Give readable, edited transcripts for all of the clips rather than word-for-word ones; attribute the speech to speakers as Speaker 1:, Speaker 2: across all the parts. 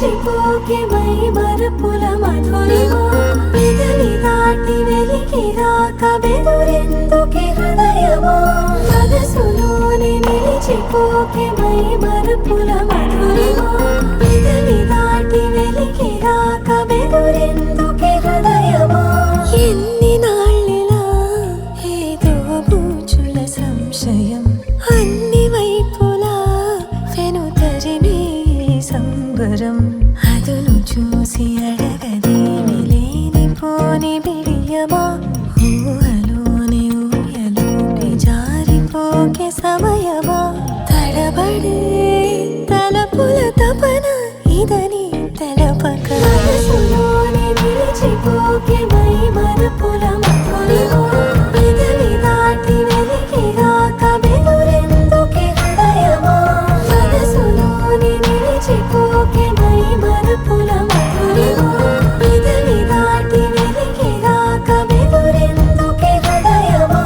Speaker 1: నిలిచిపోకే my మరపుల Madhurima పెదవి దాటి వెలికి రాక బెదురెందుకే హృదయమా మనసులోనే నిలిచిపోకే మై మరపుల మధురిమా పెదవి దాటి వెలికి రాక బెదురెందుకే హృదయమా ఎన్ని నాళ్ళిలా ఏదో బూచుల సంశయం అన్ని వైపులా వెనుతరిమే సంబరం అదును చూసి అడగదేమి లేనిపోని బిడియమా ఊహలోని ఊయలోకి జారిపోకే సమయమా తడబడే తలపుల తపన ఇదని తెలపక మనసులోనే నిలిచిపోకే మై మరపుల మధురిమా పెదవి దాటి వెలికి రాక బెదురెందుకే హృదయమా మనసులోనే నిలిచిపోకే మై మరపుల మధురిమా పెదవి దాటి వెలికి రాక బెదురెందుకే హృదయమా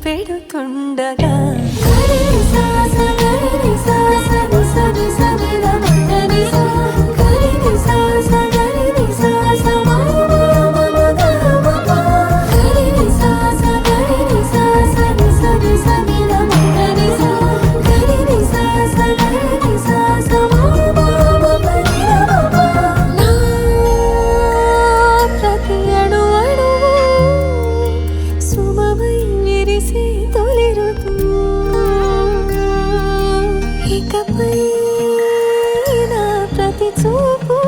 Speaker 1: పెడుతుండగా ఇకపై నా ప్రతి చూపు